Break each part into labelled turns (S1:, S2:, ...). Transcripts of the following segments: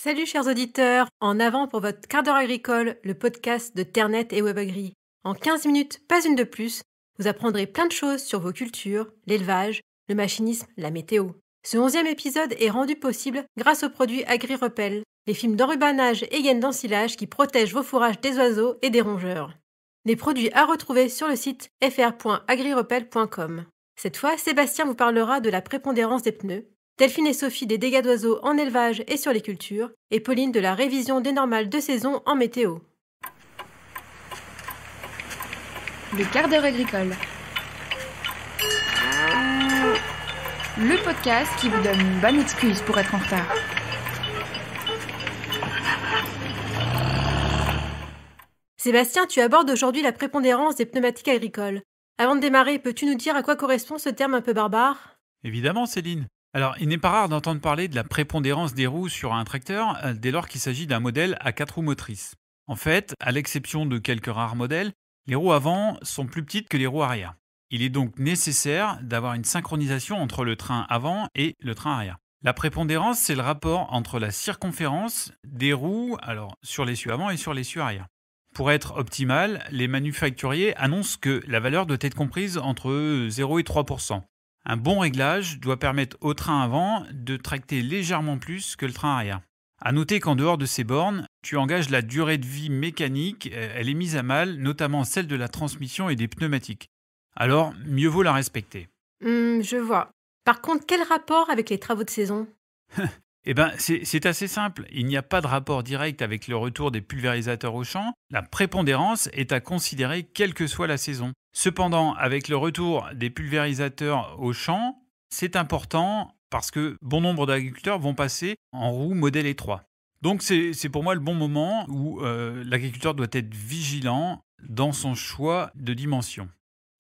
S1: Salut chers auditeurs, en avant pour votre quart d'heure agricole, le podcast de Ternet et WebAgri. En 15 minutes, pas une de plus, vous apprendrez plein de choses sur vos cultures, l'élevage, le machinisme, la météo. Ce 11e épisode est rendu possible grâce aux produits AgriRepel, les films d'enrubanage et gaines d'ensilage qui protègent vos fourrages des oiseaux et des rongeurs. Des produits à retrouver sur le site fr.agrirepel.com. Cette fois, Sébastien vous parlera de la prépondérance des pneus, Delphine et Sophie des dégâts d'oiseaux en élevage et sur les cultures, et Pauline de la révision des normales de saison en météo.
S2: Le quart d'heure agricole. Le podcast qui vous donne une bonne excuse pour être en retard.
S1: Sébastien, tu abordes aujourd'hui la prépondérance des pneumatiques agricoles. Avant de démarrer, peux-tu nous dire à quoi correspond ce terme un peu barbare ?
S3: Évidemment, Céline. Alors, il n'est pas rare d'entendre parler de la prépondérance des roues sur un tracteur dès lors qu'il s'agit d'un modèle à 4 roues motrices. En fait, à l'exception de quelques rares modèles, les roues avant sont plus petites que les roues arrière. Il est donc nécessaire d'avoir une synchronisation entre le train avant et le train arrière. La prépondérance, c'est le rapport entre la circonférence des roues sur l'essieu avant et sur l'essieu arrière. Pour être optimal, les manufacturiers annoncent que la valeur doit être comprise entre 0 et 3%. Un bon réglage doit permettre au train avant de tracter légèrement plus que le train arrière. À noter qu'en dehors de ces bornes, tu engages la durée de vie mécanique, elle est mise à mal, notamment celle de la transmission et des pneumatiques. Alors, mieux vaut la respecter.
S1: Je vois. Par contre, quel rapport avec les travaux de saison ?
S3: C'est assez simple. Il n'y a pas de rapport direct avec le retour des pulvérisateurs au champ. La prépondérance est à considérer quelle que soit la saison. Cependant, avec le retour des pulvérisateurs au champ, c'est important parce que bon nombre d'agriculteurs vont passer en roue modèle E3. Donc c'est pour moi le bon moment où l'agriculteur doit être vigilant dans son choix de dimension.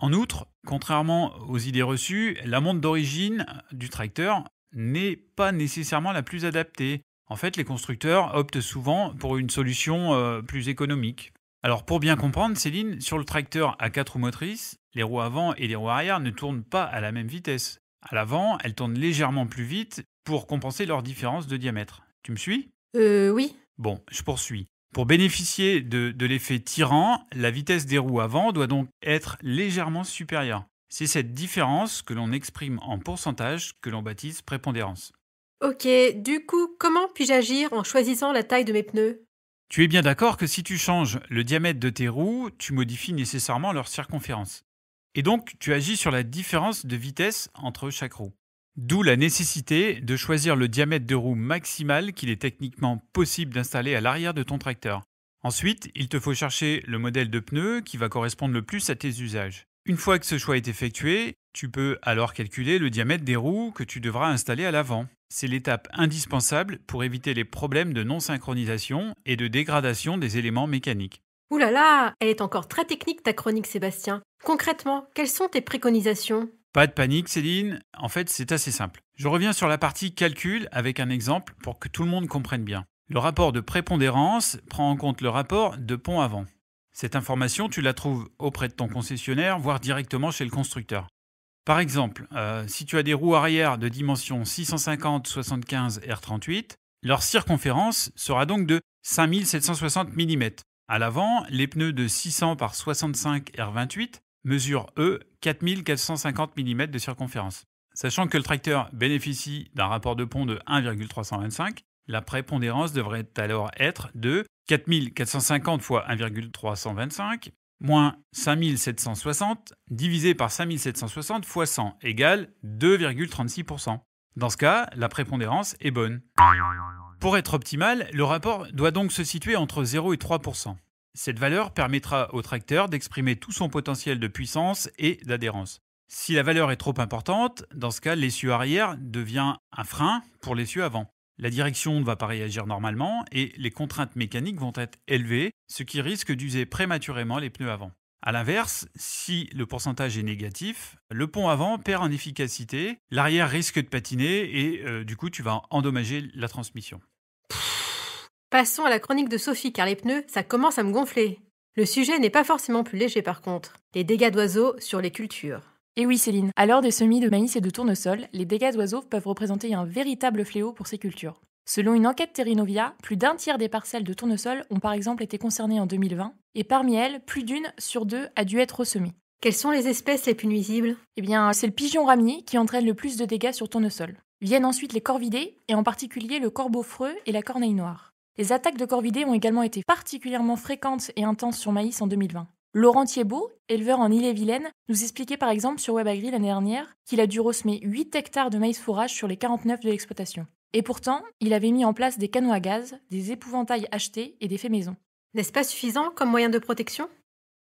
S3: En outre, contrairement aux idées reçues, la montre d'origine du tracteur n'est pas nécessairement la plus adaptée. En fait, les constructeurs optent souvent pour une solution plus économique. Alors pour bien comprendre, Céline, sur le tracteur à 4 roues motrices, les roues avant et les roues arrière ne tournent pas à la même vitesse. À l'avant, elles tournent légèrement plus vite pour compenser leur différence de diamètre. Tu me suis ?
S1: Oui.
S3: Bon, je poursuis. Pour bénéficier de l'effet tirant, la vitesse des roues avant doit donc être légèrement supérieure. C'est cette différence que l'on exprime en pourcentage que l'on baptise prépondérance.
S1: Ok, du coup, comment puis-je agir en choisissant la taille de mes pneus ?
S3: Tu es bien d'accord que si tu changes le diamètre de tes roues, tu modifies nécessairement leur circonférence. Et donc, tu agis sur la différence de vitesse entre chaque roue. D'où la nécessité de choisir le diamètre de roue maximal qu'il est techniquement possible d'installer à l'arrière de ton tracteur. Ensuite, il te faut chercher le modèle de pneu qui va correspondre le plus à tes usages. Une fois que ce choix est effectué, tu peux alors calculer le diamètre des roues que tu devras installer à l'avant. C'est l'étape indispensable pour éviter les problèmes de non-synchronisation et de dégradation des éléments mécaniques.
S1: Ouh là là, elle est encore très technique ta chronique Sébastien. Concrètement, quelles sont tes préconisations ?
S3: Pas de panique Céline, en fait c'est assez simple. Je reviens sur la partie calcul avec un exemple pour que tout le monde comprenne bien. Le rapport de prépondérance prend en compte le rapport de pont avant. Cette information, tu la trouves auprès de ton concessionnaire, voire directement chez le constructeur. Par exemple, si tu as des roues arrière de dimension 650-75 R38, leur circonférence sera donc de 5760 mm. À l'avant, les pneus de 600 par 65 R28 mesurent, eux, 4450 mm de circonférence. Sachant que le tracteur bénéficie d'un rapport de pont de 1,325, la prépondérance devrait alors être de 4450 fois 1,325 moins 5760 divisé par 5760 fois 100 égale 2,36%. Dans ce cas, la prépondérance est bonne. Pour être optimal, le rapport doit donc se situer entre 0 et 3%. Cette valeur permettra au tracteur d'exprimer tout son potentiel de puissance et d'adhérence. Si la valeur est trop importante, dans ce cas, l'essieu arrière devient un frein pour l'essieu avant. La direction ne va pas réagir normalement et les contraintes mécaniques vont être élevées, ce qui risque d'user prématurément les pneus avant. A l'inverse, si le pourcentage est négatif, le pont avant perd en efficacité, l'arrière risque de patiner et du coup tu vas endommager la transmission.
S1: Passons à la chronique de Sophie car les pneus, ça commence à me gonfler. Le sujet n'est pas forcément plus léger par contre, les dégâts d'oiseaux sur les cultures.
S2: Et oui Céline, à l'heure des semis de maïs et de tournesol, les dégâts d'oiseaux peuvent représenter un véritable fléau pour ces cultures.
S4: Selon une enquête Terrinovia, plus d'un tiers des parcelles de tournesol ont par exemple été concernées en 2020, et parmi elles, plus d'1 sur 2 a dû être ressemée.
S1: Quelles sont les espèces les plus nuisibles ?
S4: Eh bien, c'est le pigeon ramier qui entraîne le plus de dégâts sur tournesol. Viennent ensuite les corvidés, et en particulier le corbeau freux et la corneille noire. Les attaques de corvidés ont également été particulièrement fréquentes et intenses sur maïs en 2020. Laurent Thiebaud, éleveur en Ille-et-Vilaine, nous expliquait par exemple sur WebAgri l'année dernière qu'il a dû ressemer 8 hectares de maïs fourrage sur les 49 de l'exploitation. Et pourtant, il avait mis en place des canons à gaz, des épouvantails achetés et des faits maison.
S1: N'est-ce pas suffisant comme moyen de protection ?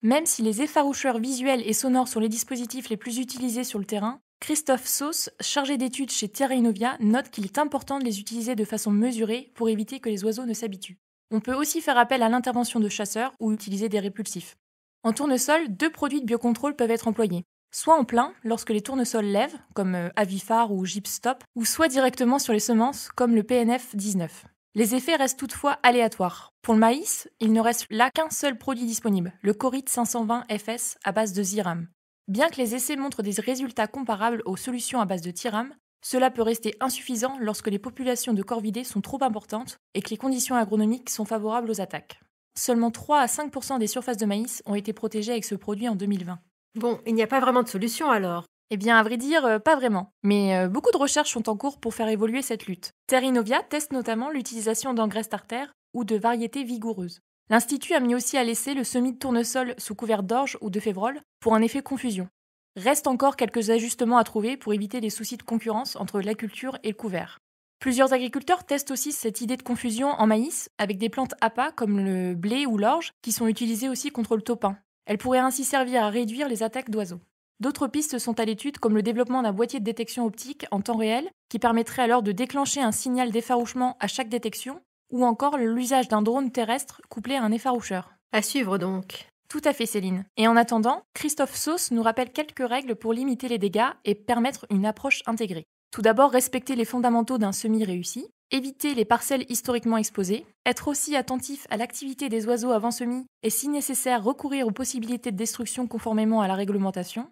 S4: Même si les effaroucheurs visuels et sonores sont les dispositifs les plus utilisés sur le terrain, Christophe Sauce, chargé d'études chez Terrinovia, note qu'il est important de les utiliser de façon mesurée pour éviter que les oiseaux ne s'habituent. On peut aussi faire appel à l'intervention de chasseurs ou utiliser des répulsifs. En tournesol, 2 produits de biocontrôle peuvent être employés. Soit en plein, lorsque les tournesols lèvent, comme Avifar ou Gypstop, ou soit directement sur les semences, comme le PNF 19. Les effets restent toutefois aléatoires. Pour le maïs, il ne reste là qu'un seul produit disponible, le Corit 520 FS à base de Ziram. Bien que les essais montrent des résultats comparables aux solutions à base de Thiram, cela peut rester insuffisant lorsque les populations de corvidés sont trop importantes et que les conditions agronomiques sont favorables aux attaques. Seulement 3 à 5% des surfaces de maïs ont été protégées avec ce produit en 2020.
S1: Bon, il n'y a pas vraiment de solution alors.
S4: Eh bien, à vrai dire, pas vraiment. Mais beaucoup de recherches sont en cours pour faire évoluer cette lutte. Terrinovia teste notamment l'utilisation d'engrais starter ou de variétés vigoureuses. L'Institut a mis aussi à l'essai le semis de tournesol sous couvert d'orge ou de févrole pour un effet confusion. Reste encore quelques ajustements à trouver pour éviter les soucis de concurrence entre la culture et le couvert. Plusieurs agriculteurs testent aussi cette idée de confusion en maïs avec des plantes APA comme le blé ou l'orge qui sont utilisées aussi contre le topin. Elles pourraient ainsi servir à réduire les attaques d'oiseaux. D'autres pistes sont à l'étude comme le développement d'un boîtier de détection optique en temps réel qui permettrait alors de déclencher un signal d'effarouchement à chaque détection ou encore l'usage d'un drone terrestre couplé à un effaroucheur.
S1: À suivre donc.
S4: Tout à fait Céline. Et en attendant, Christophe Sauce nous rappelle quelques règles pour limiter les dégâts et permettre une approche intégrée. Tout d'abord, respecter les fondamentaux d'un semis réussi, éviter les parcelles historiquement exposées, être aussi attentif à l'activité des oiseaux avant semis et si nécessaire recourir aux possibilités de destruction conformément à la réglementation.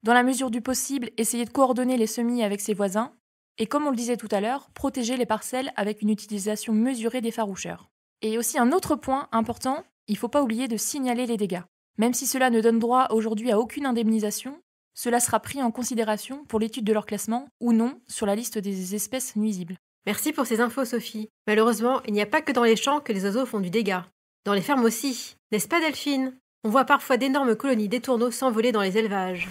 S4: Dans la mesure du possible, essayer de coordonner les semis avec ses voisins et comme on le disait tout à l'heure, protéger les parcelles avec une utilisation mesurée d'effaroucheurs. Et aussi un autre point important, il ne faut pas oublier de signaler les dégâts. Même si cela ne donne droit aujourd'hui à aucune indemnisation, cela sera pris en considération pour l'étude de leur classement ou non sur la liste des espèces nuisibles.
S1: Merci pour ces infos Sophie. Malheureusement, il n'y a pas que dans les champs que les oiseaux font du dégât. Dans les fermes aussi, n'est-ce pas Delphine ? On voit parfois d'énormes colonies d'étourneaux s'envoler dans les élevages.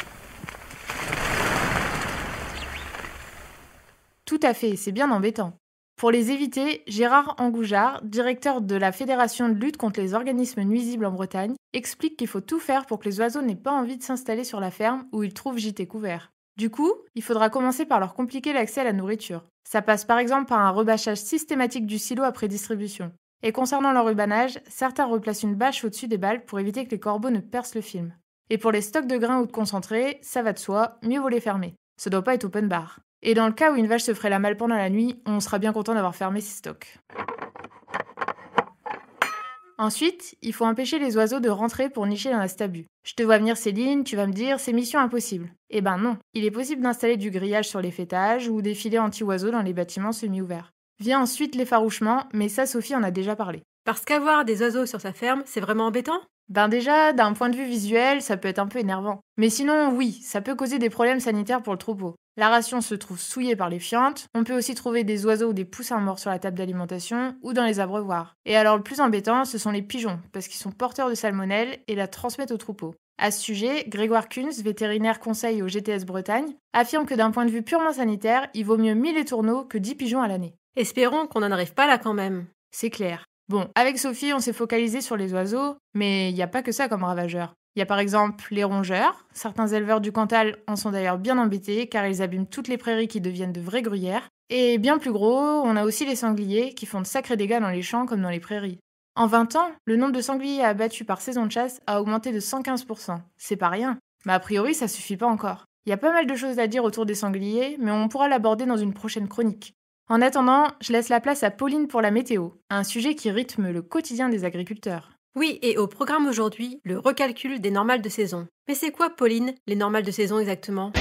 S2: Tout à fait, c'est bien embêtant. Pour les éviter, Gérard Angoujard, directeur de la Fédération de lutte contre les organismes nuisibles en Bretagne, explique qu'il faut tout faire pour que les oiseaux n'aient pas envie de s'installer sur la ferme où ils trouvent gîte couvert. Du coup, il faudra commencer par leur compliquer l'accès à la nourriture. Ça passe par exemple par un rebâchage systématique du silo après distribution. Et concernant leur rubanage, certains replacent une bâche au-dessus des balles pour éviter que les corbeaux ne percent le film. Et pour les stocks de grains ou de concentrés, ça va de soi, mieux vaut les fermer. Ça doit pas être open bar. Et dans le cas où une vache se ferait la malle pendant la nuit, on sera bien content d'avoir fermé ses stocks. Ensuite, il faut empêcher les oiseaux de rentrer pour nicher dans la stabu. Je te vois venir Céline, tu vas me dire, c'est mission impossible. Eh ben non, il est possible d'installer du grillage sur les fêtages ou des filets anti-oiseaux dans les bâtiments semi-ouverts. Vient ensuite l'effarouchement, mais ça Sophie en a déjà parlé.
S1: Parce qu'avoir des oiseaux sur sa ferme, c'est vraiment embêtant ?
S2: Ben déjà, d'un point de vue visuel, ça peut être un peu énervant. Mais sinon, oui, ça peut causer des problèmes sanitaires pour le troupeau. La ration se trouve souillée par les fientes, on peut aussi trouver des oiseaux ou des poussins morts sur la table d'alimentation ou dans les abreuvoirs. Et alors le plus embêtant, ce sont les pigeons, parce qu'ils sont porteurs de salmonelle et la transmettent au troupeau. À ce sujet, Grégoire Kunz, vétérinaire conseil au GTS Bretagne, affirme que d'un point de vue purement sanitaire, il vaut mieux 1000 étourneaux que 10 pigeons à l'année.
S1: Espérons qu'on n'en arrive pas là quand même.
S2: C'est clair. Bon, avec Sophie, on s'est focalisé sur les oiseaux, mais il n'y a pas que ça comme ravageurs. Il y a par exemple les rongeurs. Certains éleveurs du Cantal en sont d'ailleurs bien embêtés car ils abîment toutes les prairies qui deviennent de vraies gruyères. Et bien plus gros, on a aussi les sangliers qui font de sacrés dégâts dans les champs comme dans les prairies. En 20 ans, le nombre de sangliers abattus par saison de chasse a augmenté de 115%. C'est pas rien. Mais a priori, ça suffit pas encore. Il y a pas mal de choses à dire autour des sangliers, mais on pourra l'aborder dans une prochaine chronique. En attendant, je laisse la place à Pauline pour la météo, un sujet qui rythme le quotidien des agriculteurs.
S1: Oui, et au programme aujourd'hui, le recalcul des normales de saison. Mais c'est quoi, Pauline, les normales de saison exactement ?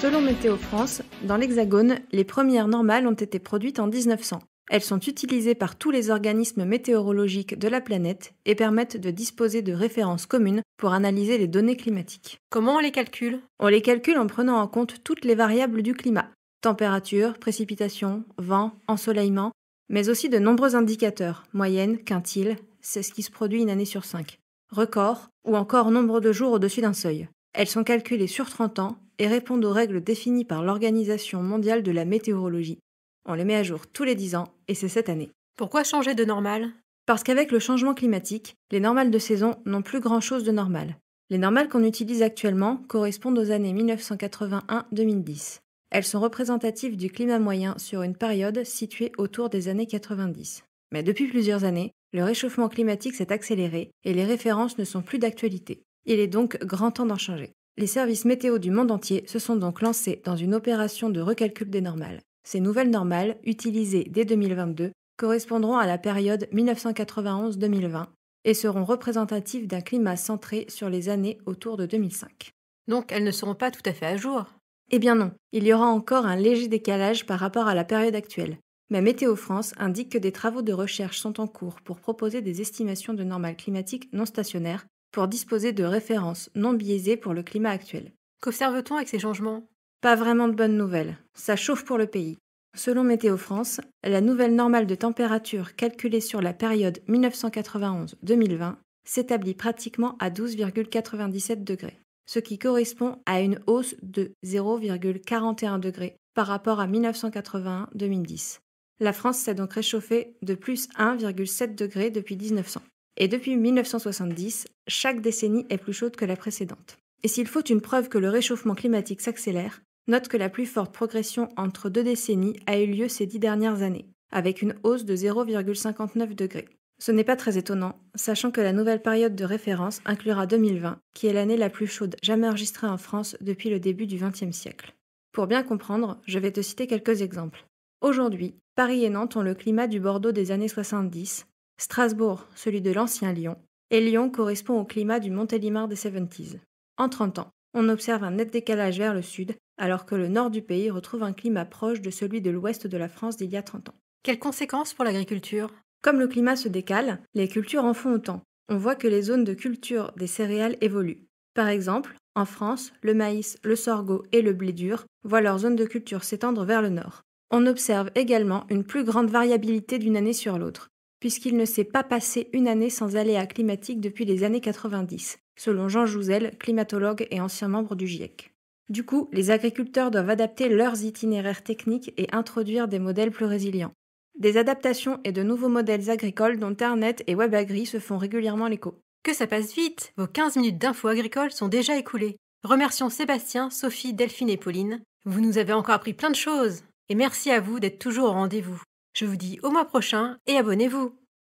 S2: Selon Météo France, dans l'Hexagone, les premières normales ont été produites en 1900. Elles sont utilisées par tous les organismes météorologiques de la planète et permettent de disposer de références communes pour analyser les données climatiques.
S1: Comment on les calcule?
S2: On les calcule en prenant en compte toutes les variables du climat, température, précipitation, vent, ensoleillement, mais aussi de nombreux indicateurs, moyenne, quintile, c'est ce qui se produit une année sur 5, record ou encore nombre de jours au-dessus d'un seuil. Elles sont calculées sur 30 ans et répondent aux règles définies par l'Organisation mondiale de la météorologie. On les met à jour tous les 10 ans et c'est cette année.
S1: Pourquoi changer de normale?
S2: Parce qu'avec le changement climatique, les normales de saison n'ont plus grand-chose de normal. Les normales qu'on utilise actuellement correspondent aux années 1981-2010. Elles sont représentatives du climat moyen sur une période située autour des années 90. Mais depuis plusieurs années, le réchauffement climatique s'est accéléré et les références ne sont plus d'actualité. Il est donc grand temps d'en changer. Les services météo du monde entier se sont donc lancés dans une opération de recalcul des normales. Ces nouvelles normales, utilisées dès 2022, correspondront à la période 1991-2020 et seront représentatives d'un climat centré sur les années autour de 2005.
S1: Donc elles ne seront pas tout à fait à jour.
S2: Eh bien non, il y aura encore un léger décalage par rapport à la période actuelle. Mais Météo France indique que des travaux de recherche sont en cours pour proposer des estimations de normales climatiques non stationnaires pour disposer de références non biaisées pour le climat actuel.
S1: Qu'observe-t-on avec ces changements?
S2: Pas vraiment de bonnes nouvelles. Ça chauffe pour le pays. Selon Météo France, la nouvelle normale de température calculée sur la période 1991-2020 s'établit pratiquement à 12,97 degrés, ce qui correspond à une hausse de 0,41 degrés par rapport à 1981-2010. La France s'est donc réchauffée de plus 1,7 degré depuis 1900. Et depuis 1970, chaque décennie est plus chaude que la précédente. Et s'il faut une preuve que le réchauffement climatique s'accélère, note que la plus forte progression entre 2 décennies a eu lieu ces 10 dernières années, avec une hausse de 0,59 degrés. Ce n'est pas très étonnant, sachant que la nouvelle période de référence inclura 2020, qui est l'année la plus chaude jamais enregistrée en France depuis le début du XXe siècle. Pour bien comprendre, je vais te citer quelques exemples. Aujourd'hui, Paris et Nantes ont le climat du Bordeaux des années 70, Strasbourg celui de l'ancien Lyon, et Lyon correspond au climat du Montélimar des 70s. En 30 ans, on observe un net décalage vers le sud, alors que le nord du pays retrouve un climat proche de celui de l'ouest de la France d'il y a 30 ans.
S1: Quelles conséquences pour l'agriculture?
S2: Comme le climat se décale, les cultures en font autant. On voit que les zones de culture des céréales évoluent. Par exemple, en France, le maïs, le sorgho et le blé dur voient leur zone de culture s'étendre vers le nord. On observe également une plus grande variabilité d'une année sur l'autre, puisqu'il ne s'est pas passé une année sans aléas climatiques depuis les années 90, selon Jean Jouzel, climatologue et ancien membre du GIEC. Du coup, les agriculteurs doivent adapter leurs itinéraires techniques et introduire des modèles plus résilients. Des adaptations et de nouveaux modèles agricoles dont Ternet et WebAgri se font régulièrement l'écho.
S1: Que ça passe vite! Vos 15 minutes d'infos agricoles sont déjà écoulées. Remercions Sébastien, Sophie, Delphine et Pauline. Vous nous avez encore appris plein de choses. Et merci à vous d'être toujours au rendez-vous. Je vous dis au mois prochain et abonnez-vous.